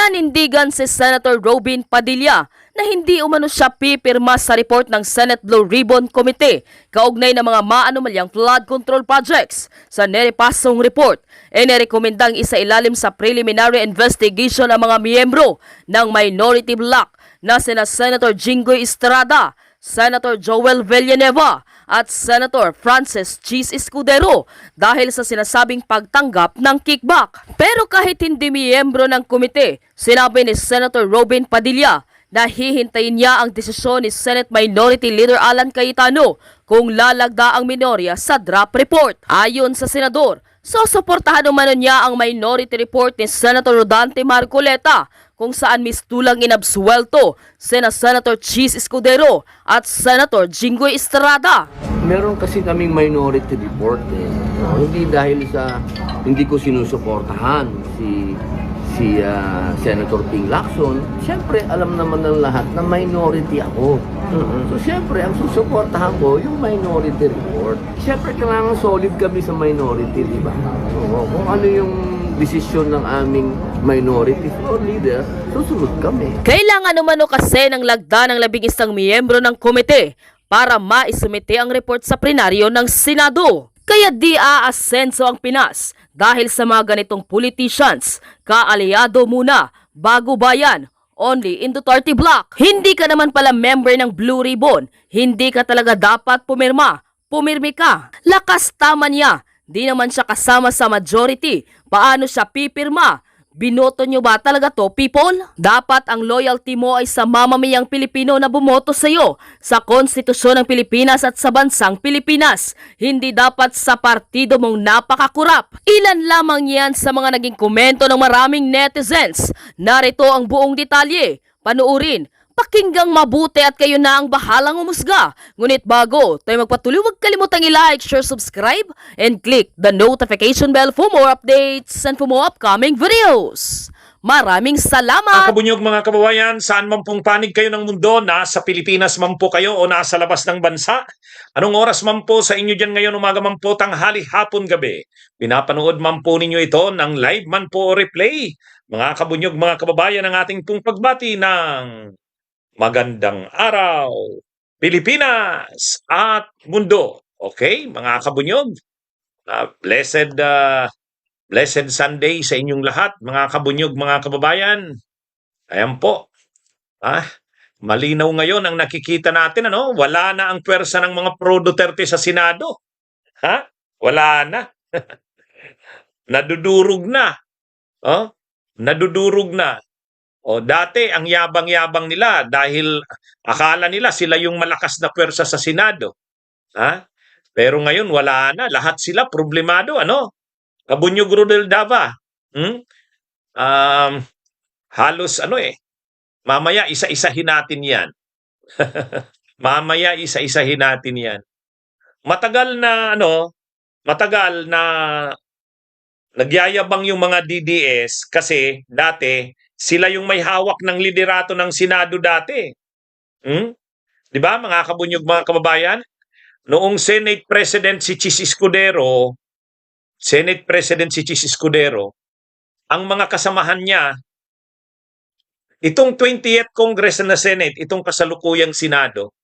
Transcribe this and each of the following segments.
Nanindigan si Senator Robin Padilla na hindi umano siya pipirma sa report ng Senate Blue Ribbon Committee kaugnay ng mga maanomalyang flood control projects. Sa nerepasong report, inirekomendang isailalim sa preliminary investigation ang mga miyembro ng minority bloc na sina Senator Jinggoy Estrada, Senator Joel Villanueva at Senator Francis Cheese Escudero dahil sa sinasabing pagtanggap ng kickback. Pero kahit hindi miyembro ng komite, sinabi ni Senator Robin Padilla na hihintayin niya ang desisyon ni Senate Minority Leader Alan Cayetano kung lalagda ang minorya sa draft report. Ayon sa senador, susuportahan umano niya ang minority report ni Senator Rodante Marcoleta kung saan mistulang inabsuelto sina Senator Cheese Escudero at Senator Jinggoy Estrada. Meron kasi kaming minority report eh. No? Hindi dahil sa hindi ko sinusuportahan si Senator Ping Lacson. Siyempre, alam naman ng lahat na minority ako. So, siyempre, ang susuportahan ko yung minority report. Siyempre, kailangan solid kami sa minority, di ba? So, kung ano yung desisyon ng aming minority floor leader, susunod kami. Kailangan umano kasi ng lagda ng 11 miyembro ng komite para maisumite ang report sa plenaryo ng Senado. Kaya di aasenso ang Pinas dahil sa mga ganitong politicians, kaalyado muna, bago bayan, only in Duterte block. Hindi ka naman pala member ng Blue Ribbon, hindi ka talaga dapat pumirma. Pumirmi ka. Lakas tama niya. Di naman siya kasama sa majority. Paano siya pipirma? Binoto nyo ba talaga to, people? Dapat ang loyalty mo ay sa mamamayang Pilipino na bumoto sa iyo, sa konstitusyon ng Pilipinas at sa bansang Pilipinas. Hindi dapat sa partido mong napakakurap. Ilan lamang yan sa mga naging komento ng maraming netizens. Narito ang buong detalye. Panuurin. Pakinggang mabuti at kayo na ang bahalang umusga. Ngunit bago tayo magpatuloy, huwag kalimutang i-like, share, subscribe, and click the notification bell for more updates and for more upcoming videos. Maraming salamat! Mga kabunyog, mga kababayan, saan man pong panig kayo ng mundo, nasa Pilipinas man po kayo o nasa labas ng bansa, anong oras man po sa inyo dyan ngayon, umaga man po, tanghali, hapon, gabi, pinapanood man po ninyo ito ng live man po o replay. Mga kabunyog, mga kababayan, ang ating pong pagbati ng magandang araw, Pilipinas at mundo. Okay, mga kabunyog, blessed Sunday sa inyong lahat, mga kabunyog, mga kababayan. Ayan po. Malinaw ngayon ang nakikita natin, ano? Wala na ang pwersa ng mga pro-Duterte sa Senado. Wala na. Nadudurog na. Nadudurog na. Dati ang yabang-yabang nila dahil akala nila sila yung malakas na pwersa sa Senado. Pero ngayon wala na, lahat sila problemado, ano? Kabunyog Rodel Dava. Halos mamaya isa-isahin natin 'yan. Mamaya isa-isahin natin 'yan. Matagal na nagyayabang yung mga DDS kasi dati sila yung may hawak ng liderato ng Senado dati. Di ba, mga kabunyog, mga kababayan? Noong Senate President si Cheese Escudero, ang mga kasamahan niya, itong 20th Congress na Senate, itong kasalukuyang Senado,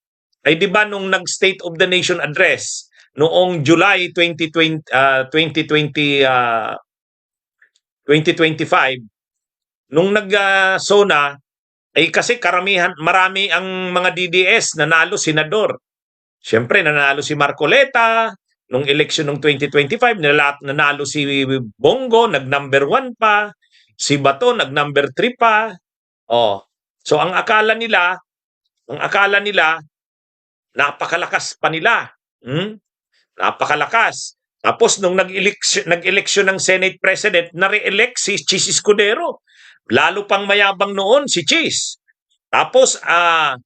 ay di ba nung nag-State of the Nation Address noong July 2025, nung nag-SONA, ay kasi marami ang mga DDS nanalo senador. Siyempre, nanalo si Marcoleta, nung election ng 2025, nanalo si Bongo, nag-number 1 pa, si Bato, nag-number 3 pa. So ang akala nila, napakalakas pa nila. Napakalakas. Tapos nung nag-eleksyon ng Senate President, na-re-elect si Cheese Escudero. Lalo pang mayabang noon si Cheese. Tapos ang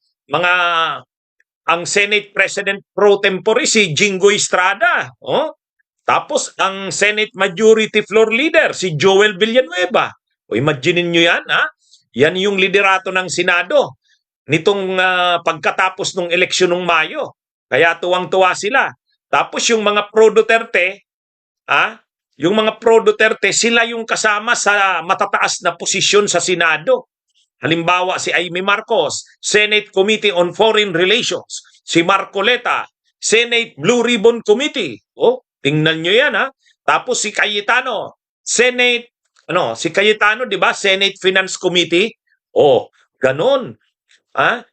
Senate President pro tempore si Jinggoy Estrada. Tapos ang Senate Majority Floor Leader si Joel Villanueva. Imaginin nyo yan, Yan yung liderato ng Senado nitong pagkatapos ng eleksyon ng Mayo. Kaya tuwang-tuwa sila. Tapos yung mga pro Duterte, yung mga pro-Duterte, sila yung kasama sa matataas na posisyon sa Senado. Halimbawa, si Amy Marcos, Senate Committee on Foreign Relations. Si Marcoleta, Senate Blue Ribbon Committee. Oh, tingnan nyo yan ha. Tapos si Cayetano, si Cayetano, di ba? Senate Finance Committee. Oh, ganon.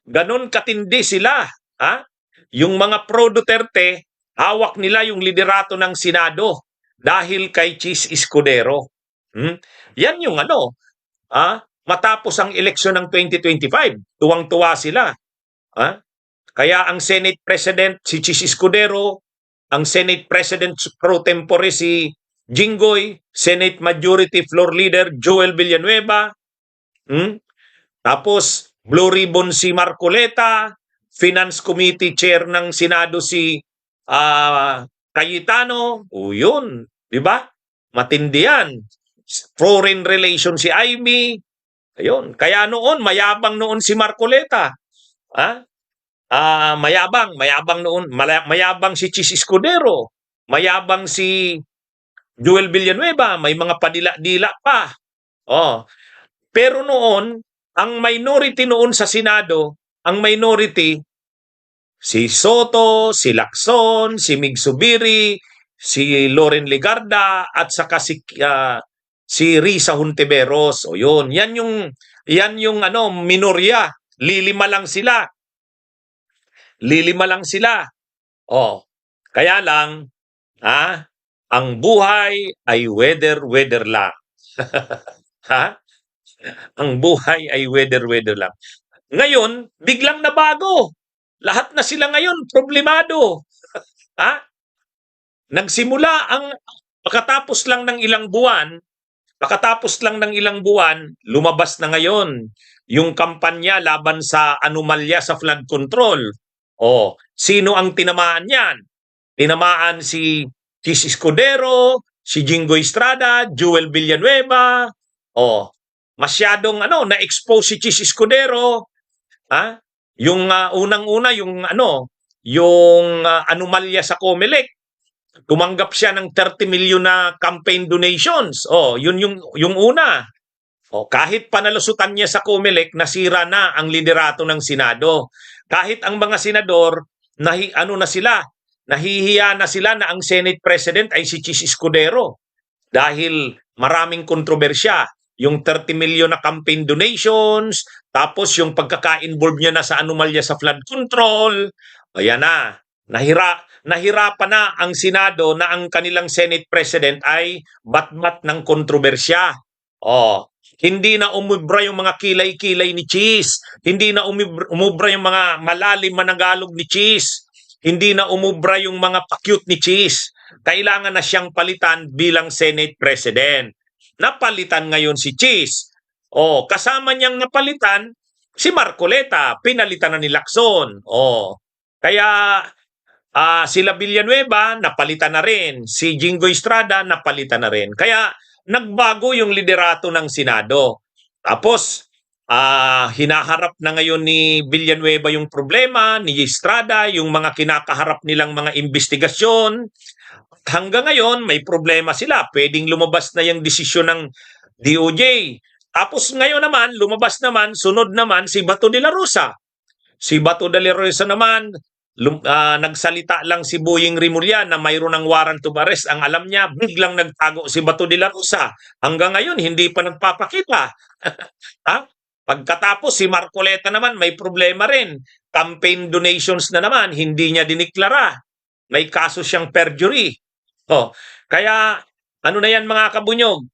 Ganon katindi sila. Yung mga pro-Duterte, hawak nila yung liderato ng Senado dahil kay Chis Escudero. Yan yung matapos ang eleksyon ng 2025, tuwang-tuwa sila. Kaya ang Senate President si Chis Escudero, ang Senate President pro tempore si Jinggoy, Senate Majority Floor Leader Joel Villanueva, tapos Blue Ribbon si Marcoleta, Finance Committee Chair ng Senado si Cayetano, yun, di ba? Matindi yan. Foreign Relations si Amy, ayun. Kaya noon, mayabang noon si Marcoleta. Mayabang noon, mayabang si Chis Escudero, mayabang si Joel Villanueva, may mga padila-dila pa. Pero noon, ang minority noon sa Senado, ang minority, si Soto, si Lacson, si Mig Subiri, si Loren Legarda, at saka si Risa Hontiveros. O yun, yan yung minorya. Lilima lang sila. Kaya lang, ang buhay ay weather lang. Ang buhay ay weather lang. Ngayon, biglang nabago. Lahat na sila ngayon problemado. Nagsimula pagkatapos lang ng ilang buwan, lumabas na ngayon yung kampanya laban sa anomalya sa flood control. Sino ang tinamaan niyan? Tinamaan si Chis Escudero, si Jinggoy Estrada, Joel Villanueva. Masyadong na-expose si Chis Escudero. Yung unang-una yung anomalya sa COMELEC. Tumanggap siya ng 30 million na campaign donations. Yun yung una. Kahit panalusutan niya sa COMELEC, nasira na ang liderato ng Senado. Kahit ang mga senador, nahihiya na sila na ang Senate President ay si Chis Escudero. Dahil maraming kontrobersya. Yung 30 million na campaign donations, tapos yung pagkaka-involve niya na sa anomalya sa flood control. Ayan na. Nahirapan na ang Senado na ang kanilang Senate President ay batbat ng kontrobersya. Hindi na umubra yung mga kilay-kilay ni Chis. Hindi na umubra yung mga malalim managalog ni Chis. Hindi na umubra yung mga pa-cute ni Chis. Kailangan na siyang palitan bilang Senate President. Napalitan ngayon si Chis. Kasama niyang napalitan si Marcoleta. Pinalitan na ni Lacson. Kaya sila Villanueva, napalitan na rin. Si Jinggoy Estrada, napalitan na rin. Kaya nagbago yung liderato ng Senado. Tapos, hinaharap na ngayon ni Villanueva yung problema, ni Estrada, yung mga kinakaharap nilang mga investigasyon. Hanggang ngayon, may problema sila. Pwedeng lumabas na yung desisyon ng DOJ. Tapos ngayon naman, sunod naman si Bato de la Rosa. Si Bato de la Rosa naman, nagsalita lang si Boying Rimulya na mayroon ng warrant of arrest. Ang alam niya, biglang nagtago si Bato de la Rosa. Hanggang ngayon, hindi pa nagpapakita. Pagkatapos, si Marcoleta naman, may problema rin. Campaign donations na naman, hindi niya diniklara. May kaso siyang perjury. Kaya, ano na yan mga kabunyog?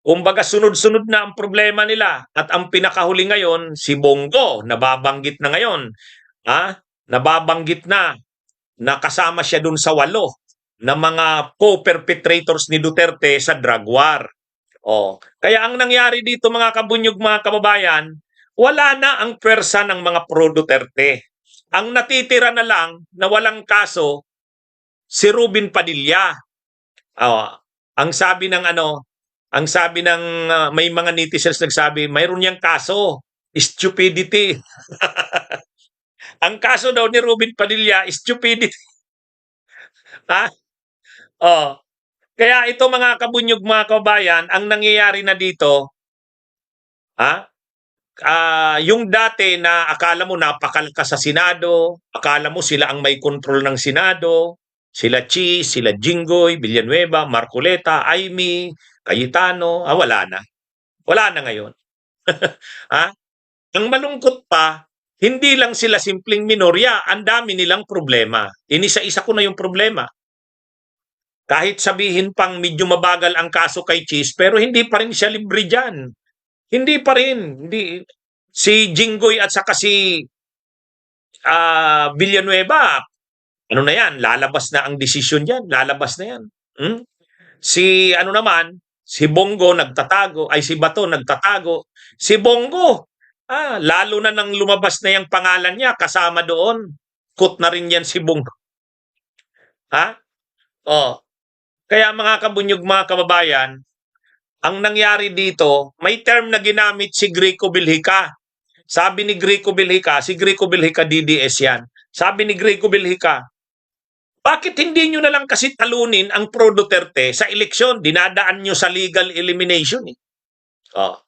Kumbaga sunod-sunod na ang problema nila. At ang pinakahuli ngayon, si Bongo, nababanggit na ngayon. Nababanggit na kasama siya dun sa 8 na mga co-perpetrators ni Duterte sa drug war. Kaya ang nangyari dito mga kabunyog, mga kababayan, wala na ang pwersa ng mga pro-Duterte. Ang natitira na lang na walang kaso, si Ruben Padilla. Ang sabi ng may mga netizens nagsabi, mayroon niyang kaso, stupidity. Ang kaso daw ni Ruben Padilla, stupidity. Kaya ito mga kabunyog, mga kabayan, ang nangyayari na dito, yung dati na akala mo napakalkas sa Senado, akala mo sila ang may kontrol ng Senado, sila Cheese, sila Jinggoy, Villanueva, Marcoleta, Aimee, Cayetano, wala na. Wala na ngayon. ha? Ang malungkot pa, hindi lang sila simpleng minorya, ang dami nilang problema. Inisa-isa ko na yung problema. Kahit sabihin pang medyo mabagal ang kaso kay Cheese, pero hindi pa rin siya libre dyan. Hindi pa rin. Hindi. Si Jinggoy at saka si Villanueva, ano na yan, lalabas na ang desisyon yan, lalabas na yan. Hmm? Si ano naman, si Bongo nagtatago, ay si Bato nagtatago. Si Bongo, lalo na nang lumabas na yung pangalan niya, kasama doon. Kut na rin yan si Bongo. Ha? Oh. Kaya mga kabunyog, mga kababayan, ang nangyari dito, may term na ginamit si Greco Bilhica. Sabi ni Greco Bilhica, si Greco Bilhica DDS yan. Sabi ni Greco Bilhica, bakit hindi nyo na lang kasi talunin ang pro Duterte sa eleksyon? Dinadaan nyo sa legal elimination. Oh.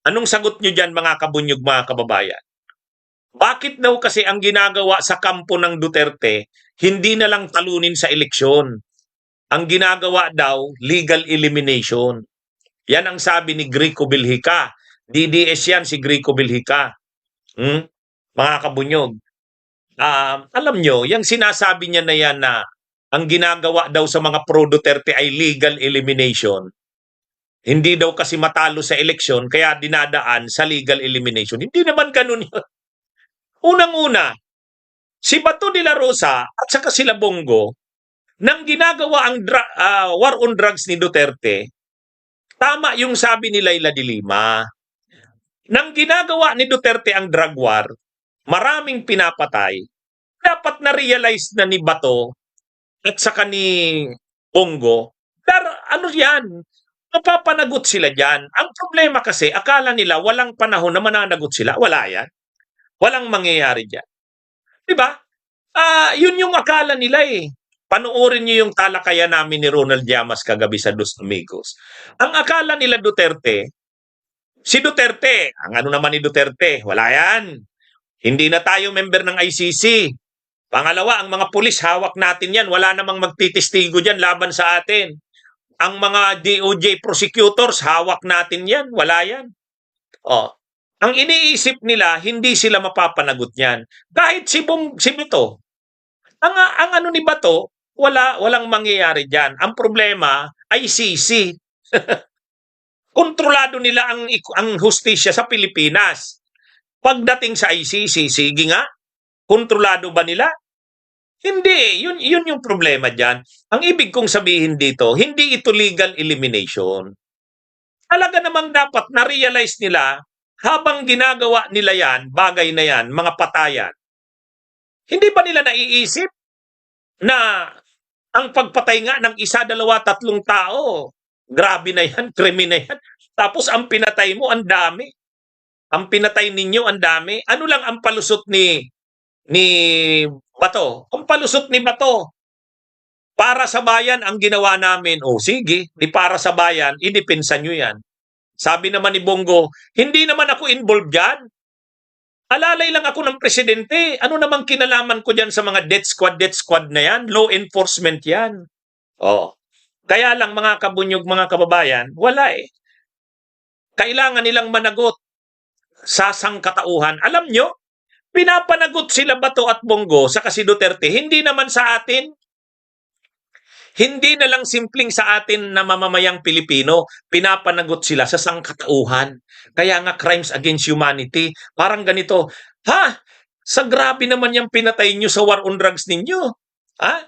Anong sagot nyo dyan, mga kabunyog, mga kababayan? Bakit daw kasi ang ginagawa sa kampo ng Duterte, hindi na lang talunin sa eleksyon? Ang ginagawa daw, legal elimination. Yan ang sabi ni Greco Bilhica. DDS yan si Greco Bilhica. Mga kabunyog. Alam nyo, yung sinasabi niya na yan na ang ginagawa daw sa mga pro-Duterte ay legal elimination. Hindi daw kasi matalo sa eleksyon, kaya dinadaan sa legal elimination. Hindi naman ganun yun. Unang-una, si Bato de la Rosa at saka sila Bongo, nang ginagawa ang war on drugs ni Duterte, tama yung sabi ni Laila de Lima. Nang ginagawa ni Duterte ang drug war, maraming pinapatay, dapat na-realize na ni Bato at saka ni Bongo, ano yan, mapapanagot sila dyan. Ang problema kasi, akala nila walang panahon na mananagot sila. Wala yan. Walang mangyayari dyan. Diba? Yun yung akala nila eh. Panoorin niyo yung talakayan namin ni Ronald Llamas kagabi sa Dos Amigos. Ang akala nila Duterte, si Duterte, ang ano naman ni Duterte, wala yan. Hindi na tayo member ng ICC. Pangalawa, ang mga pulis, hawak natin yan. Wala namang magtitistigo dyan laban sa atin. Ang mga DOJ prosecutors, hawak natin yan. Wala yan. Ang iniisip nila, hindi sila mapapanagot yan. Kahit si Bato. Ang ano ni Bato, walang mangyayari dyan. Ang problema, ICC. Kontrolado nila ang hustisya sa Pilipinas. Pagdating sa ICC, sige nga, kontrolado ba nila? Hindi. Yun yung problema dyan. Ang ibig kong sabihin dito, hindi ito legal elimination. Talaga namang dapat na-realize nila, habang ginagawa nila yan, bagay na yan, mga patayan, hindi ba nila naiisip na ang pagpatay nga ng isa, dalawa, tatlong tao, grabe na yan, krimen na yan. Tapos ang pinatay mo, ang dami. Ang pinatay ninyo, ang dami. Ano lang ang palusot ni Bato? Ang palusot ni Bato, para sa bayan ang ginawa namin. Sige, di para sa bayan, idipinsa nyo yan. Sabi naman ni Bongo, hindi naman ako involved dyan. Alalay lang ako ng presidente. Ano namang kinalaman ko dyan sa mga death squad na yan? Law enforcement yan. Kaya lang mga kabunyog, mga kababayan, wala eh. Kailangan nilang managot sa sangkatauhan. Alam nyo, pinapanagot sila Bato at Bongo sa kasi Duterte, hindi naman sa atin. Hindi na lang simpleng sa atin na mamamayang Pilipino, pinapanagot sila sa sangkatauhan. Kaya nga crimes against humanity, parang ganito, sa grabe naman yung pinatay nyo sa war on drugs ninyo.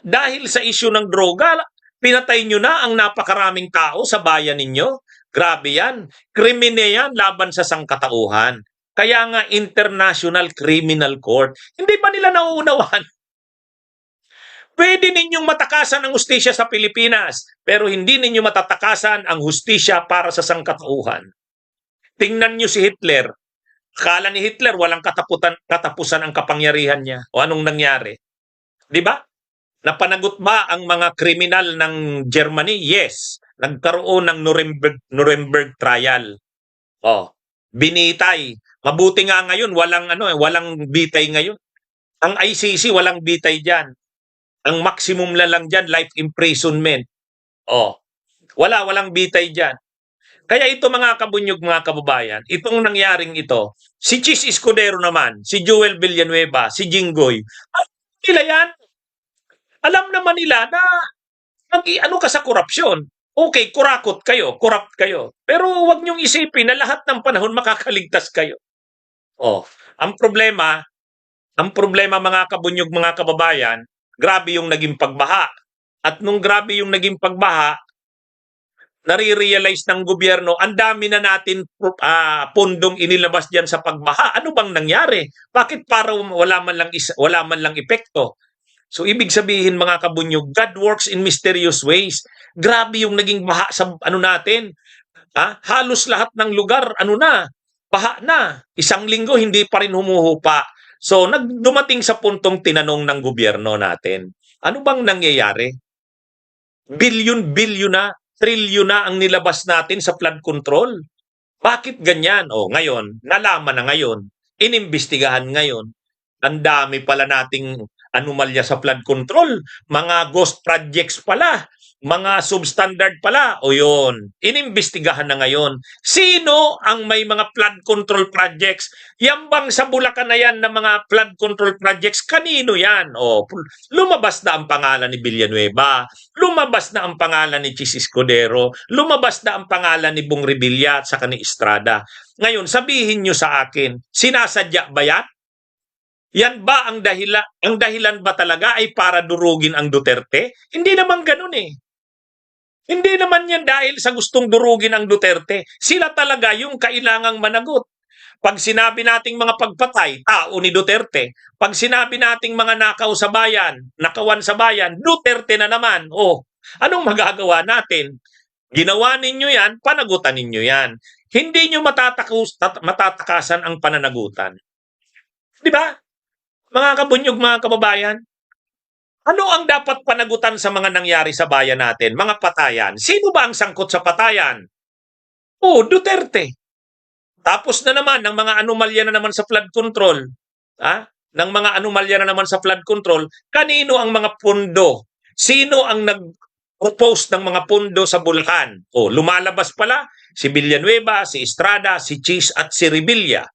Dahil sa issue ng droga, pinatay nyo na ang napakaraming tao sa bayan ninyo. Grabe yan. Krimine yan laban sa sangkatauhan. Kaya nga International Criminal Court. Hindi ba nila nauunawaan? Pwede ninyong matakasan ang hustisya sa Pilipinas, pero hindi ninyo matatakasan ang hustisya para sa sangkatauhan. Tingnan nyo si Hitler. Akala ni Hitler walang katapusan ang kapangyarihan niya. O anong nangyari? Di ba? Napanagot ba ang mga kriminal ng Germany? Yes. Nagkaroon ng Nuremberg trial. Oh, binitay. Mabuti nga ngayon walang bitay ngayon. Ang ICC walang bitay diyan. Ang maximum lang diyan life imprisonment. Oh, walang bitay diyan. Kaya ito mga kabunyog, mga kababayan, itong nangyaring ito, si Chis Escudero naman, si Joel Villanueva, si Jinggoy, nila yan. Alam naman nila na ano ka sa korupsyon. Okay, corrupt kayo. Pero huwag niyong isipin na lahat ng panahon makakaligtas kayo. Oh, ang problema mga kabunyog, mga kababayan, grabe yung naging pagbaha. At nung grabe yung naging pagbaha, nare-realize ng gobyerno, ang dami na natin pundong inilabas diyan sa pagbaha. Ano bang nangyari? Bakit para wala man lang epekto? So ibig sabihin mga kabunyog, God works in mysterious ways. Grabe yung naging baha sa natin. Halos lahat ng lugar baha na. Isang linggo hindi pa rin humuhupa. So dumating sa puntong tinanong ng gobyerno natin, ano bang nangyayari? Bilyon-bilyon na, trilyon na ang nilabas natin sa flood control. Bakit ganyan? Ngayon, nalaman na ngayon, inimbestigahan ngayon. Ang dami pala nating anomalya sa flood control, mga ghost projects pala, mga substandard pala. Yun, inimbestigahan na ngayon. Sino ang may mga flood control projects? Yan bang sa Bulacan na yan na mga flood control projects? Kanino yan? Lumabas na ang pangalan ni Villanueva, lumabas na ang pangalan ni Chis Escudero, lumabas na ang pangalan ni Bong Revilla at saka ni Estrada. Ngayon, sabihin nyo sa akin, sinasadya ba yan? Yan ba ang dahilan? Ang dahilan ba talaga ay para durugin ang Duterte? Hindi naman ganun eh. Hindi naman yan dahil sa gustong durugin ang Duterte. Sila talaga yung kailangang managot. Pag sinabi nating mga pagpatay, tao ni Duterte. Pag sinabi nating mga nakaw sa bayan, nakawan sa bayan, Duterte na naman. Anong magagawa natin? Ginawa ninyo yan, panagutan ninyo yan. Hindi nyo matatakasan ang pananagutan. Di ba? Mga kabunyog, mga kababayan, ano ang dapat panagutan sa mga nangyari sa bayan natin? Mga patayan. Sino ba ang sangkot sa patayan? Duterte. Tapos na naman, ng mga anomalya na naman sa flood control. Ng mga anomalya na naman sa flood control, kanino ang mga pondo? Sino ang nag-propose ng mga pondo sa Bulacan? Lumalabas pala si Villanueva, si Estrada, si Chis at si Revilla.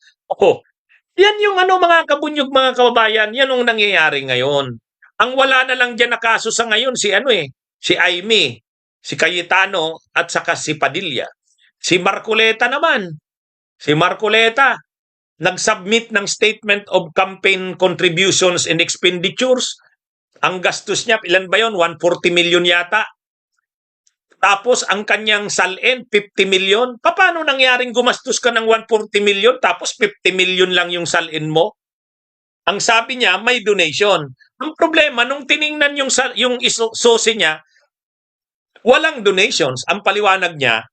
Yan yung mga kabunyog, mga kababayan, yan ang nangyayari ngayon. Ang wala na lang dyan na kaso sa ngayon, si Aimee, si Cayetano, at saka si Padilla. Si Marcoleta naman, nag-submit ng Statement of Campaign Contributions and Expenditures. Ang gastos niya, ilan ba yun? 140 million yata. Tapos ang kanyang salin, 50 million. Paano nangyaring gumastos ka ng 140 million tapos 50 million lang yung salin mo? Ang sabi niya, may donation. Ang problema, nung tiningnan yung sosi niya, walang donations. Ang paliwanag niya,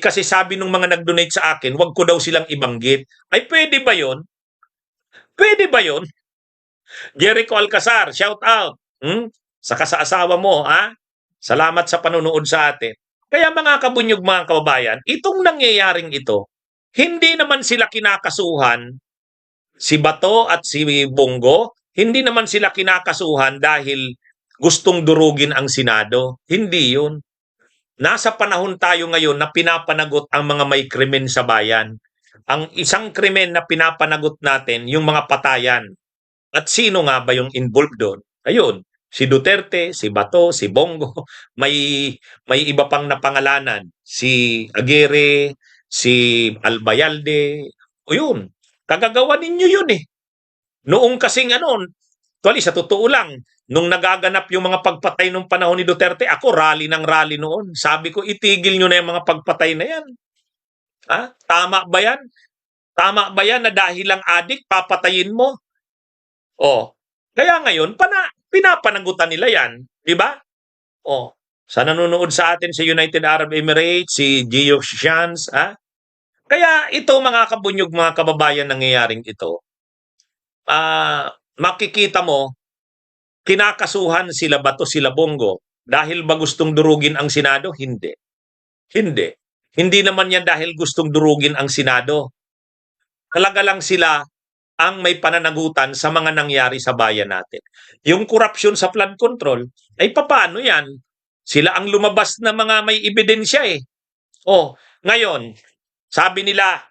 kasi sabi nung mga nag-donate sa akin, wag ko daw silang ibanggit. Ay, pwede ba yon? Pwede ba yon? Jericho Alcazar, shout out. Saka sa asawa mo, Salamat sa panonood sa atin. Kaya mga kabunyog, mga kababayan, itong nangyayaring ito, hindi naman sila kinakasuhan, si Bato at si Bongo, hindi naman sila kinakasuhan dahil gustong durugin ang Senado. Hindi yun. Nasa panahon tayo ngayon na pinapanagot ang mga may krimen sa bayan. Ang isang krimen na pinapanagot natin, yung mga patayan. At sino nga ba yung involved doon? Ayun, si Duterte, si Bato, si Bongo, may iba pang napangalanan. Si Aguirre, si Albayalde, yun. Kagagawa ninyo yun eh. Noong kasing actually sa totoo lang, nung nagaganap yung mga pagpatay nung panahon ni Duterte, ako rally noon. Sabi ko, itigil nyo na yung mga pagpatay na yan. Tama ba yan? Tama ba yan na dahil lang adik, papatayin mo? Kaya ngayon, pinapanagutan nila yan. Di ba? Sa nanonood sa atin sa United Arab Emirates, si Gio Shans, Kaya ito mga kabunyog, mga kababayan, nangyayaring ito, makikita mo, kinakasuhan sila Bato, sila Bongo dahil ba gustong durugin ang Senado? Hindi. Hindi. Hindi naman yan dahil gustong durugin ang Senado. Talaga lang sila ang may pananagutan sa mga nangyari sa bayan natin. Yung korupsyon sa flood control, ay papaano yan? Sila ang lumabas na mga may ebidensya eh. Oh, ngayon, sabi nila,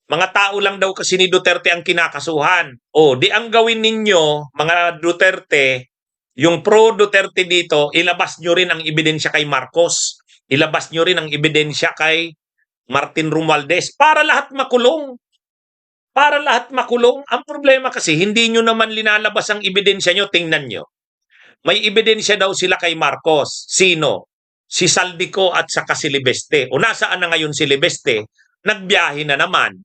mga tao lang daw kasi ni Duterte ang kinakasuhan. O, di ang gawin ninyo, mga Duterte, yung pro-Duterte dito, ilabas nyo rin ang ebidensya kay Marcos. Ilabas nyo rin ang ebidensya kay Martin Romualdez para lahat makulong. Para lahat makulong. Ang problema kasi, hindi nyo naman linalabas ang ebidensya nyo. Tingnan nyo. May ebidensya daw sila kay Marcos. Sino? Si Saldico at saka si Libeste. O nasaan na ngayon si Libeste? Nagbiyahe na naman.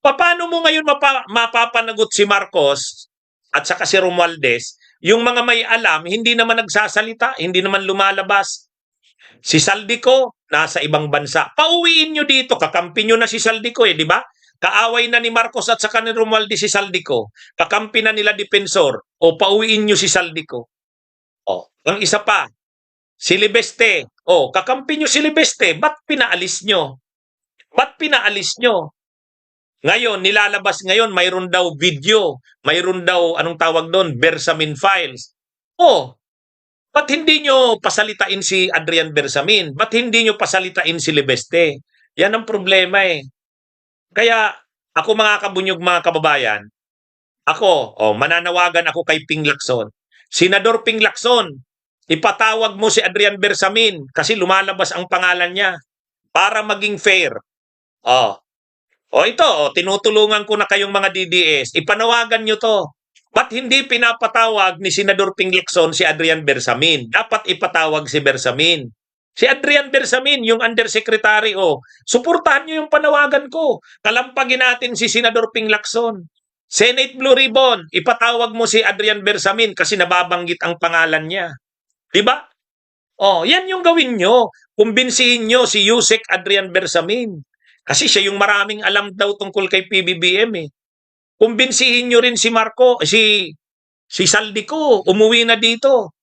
Paano mo ngayon mapapanagot si Marcos at saka si Romualdez? Yung mga may alam, hindi naman nagsasalita, hindi naman lumalabas. Si Saldico, nasa ibang bansa. Pauwiin nyo dito, kakampi nyo na si Saldico di ba? Kaaway na ni Marcos at saka ni Romualdez si Saldico. Kakampi na nila Dipensor. O pauwiin nyo si Saldico. O, ang isa pa, si Libeste. O, kakampi nyo si Libeste. Ba't pinaalis nyo? Ba't pinaalis nyo? Ngayon, nilalabas ngayon, mayroon daw video, mayroon daw, anong tawag doon, Bersamin files. Oh, ba't hindi nyo pasalitain si Adrian Bersamin? Ba't hindi nyo pasalitain si Libeste? Yan ang problema eh. Kaya, ako mga kabunyog, mga kababayan, ako, mananawagan ako kay Ping Lacson. Senador Ping Lacson, ipatawag mo si Adrian Bersamin kasi lumalabas ang pangalan niya para maging fair. Ito, tinutulungan ko na kayong mga DDS. Ipanawagan nyo to. Ba't hindi pinapatawag ni Senador Ping Lacson si Adrian Bersamin? Dapat ipatawag si Bersamin. Si Adrian Bersamin, yung undersecretary, suportahan nyo yung panawagan ko. Kalampagin natin si Senador Ping Lacson. Senate Blue Ribbon, ipatawag mo si Adrian Bersamin kasi nababanggit ang pangalan niya. Diba? Yan yung gawin nyo. Kumbinsihin nyo si Yusek Adrian Bersamin. Kasi siya yung maraming alam daw tungkol kay PBBM eh. Kumbinsihin nyo rin si Marco, si Saldico, umuwi na dito.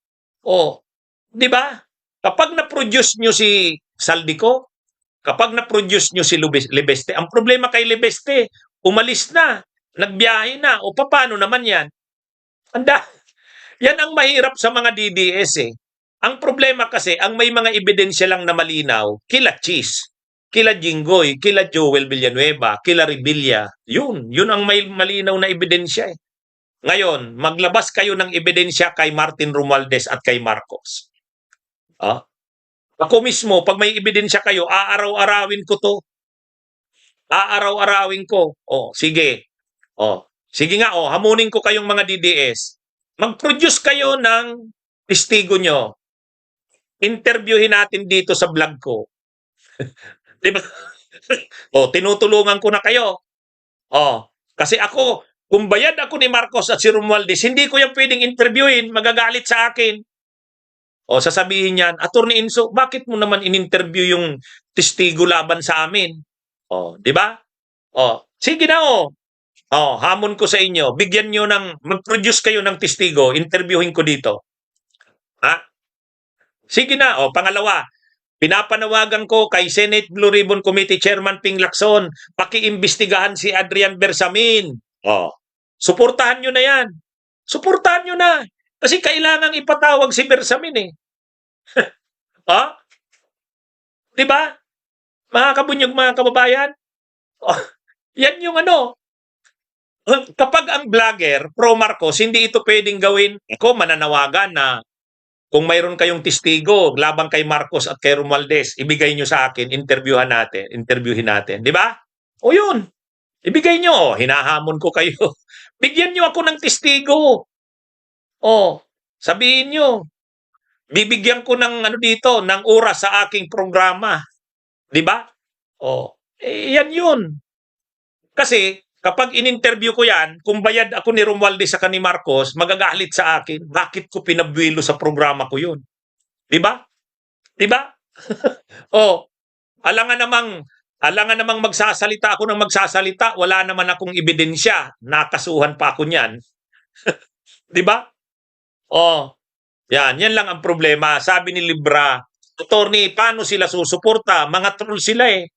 Di ba? Kapag na-produce nyo si Saldico, kapag na-produce nyo si Libeste, ang problema kay Libeste, umalis na, nagbiyahe na, paano naman yan? Yan ang mahirap sa mga DDS eh. Ang problema kasi, ang may mga ebidensya lang na malinaw, kila Cheese, kila Jinggoy, kila Joel Villanueva, kila Revilla, yun ang may malinaw na ebidensya eh. Ngayon, maglabas kayo ng ebidensya kay Martin Romualdez at kay Marcos. Ako mismo, pag may ebidensya kayo, aaraw-arawin ko to. Aaraw-arawin ko. Sige. Sige nga, hamunin ko kayong mga DDS. Mag-produce kayo ng testigo nyo. Interviewin natin dito sa vlog ko. Diba? Tinutulungan ko na kayo. Kasi ako, kung bayad ako ni Marcos at si Romualdez, hindi ko yan pwedeng interviewin, magagalit sa akin. Sasabihin niyan, Attorney Enzo, bakit mo naman in-interview yung testigo laban sa amin? Di ba? Sige na hamon ko sa inyo. Bigyan nyo mag-produce kayo ng testigo, interviewin ko dito. Sige na, pangalawa, pinapanawagan ko kay Senate Blue Ribbon Committee Chairman Ping Lacson, pakiimbestigahan si Adrian Bersamin. Suportahan nyo na yan. Suportahan nyo na. Kasi kailangang ipatawag si Bersamin eh. Diba? Mga kabunyog, mga kababayan. Yan yung kapag ang vlogger, pro Marcos, hindi ito pwedeng gawin. Ako mananawagan na kung mayroon kayong testigo laban kay Marcos at kay Romualdez, ibigay nyo sa akin, interviewin natin. Diba? Yun. Ibigay nyo. Hinahamon ko kayo. Bigyan nyo ako ng testigo. Sabihin nyo, bibigyan ko ng dito, ng oras sa aking programa. Di ba? Yan yun. Kasi, kapag in-interview ko yan, kung bayad ako ni Romualdez sa ni Marcos, magagalit sa akin. Bakit ko pinabwilo sa programa ko yun? Di ba? Di ba? Alangan namang magsasalita ako ng magsasalita, wala naman akong ebidensya. Nakasuhan pa ako niyan. Di ba? Oh, yan lang ang problema. Sabi ni Libra, attorney, paano sila susuporta? Mga troll sila eh.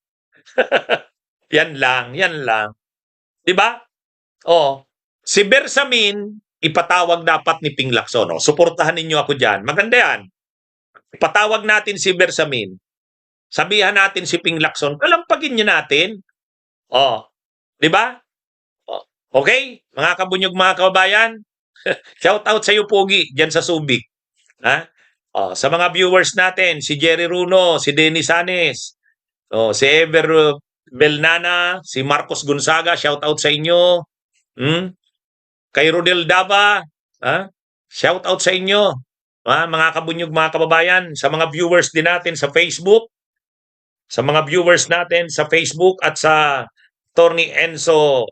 Yan lang. 'Di ba? Oh, si Bersamin, ipatawag dapat ni Ping Lacson. Oh, suportahan ninyo ako diyan. Maganda yan. Ipatawag natin si Bersamin. Sabihan natin si Ping Lacson, kalampagin niya natin. Oh, 'di ba? Oh, okay, mga kabunyog, mga kababayan. Shout out sa iyo, Pogi, diyan sa Subic. Ha? Oh, sa mga viewers natin, si Jerry Runo, si Dennis Sanes, oh, si Ever Belnana, si Marcos Gonzaga, shout out sa inyo. Hmm? Kay Rodel Dava, ha? Shout out sa inyo. Ha? Mga kabunyog, mga kababayan, sa mga viewers din natin sa Facebook, sa mga viewers natin sa Facebook at sa Tony Enzo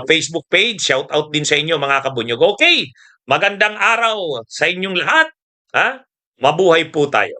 Facebook page, shout out din sa inyo, mga kabunyog. Okay, magandang araw sa inyong lahat. Ha? Mabuhay po tayo.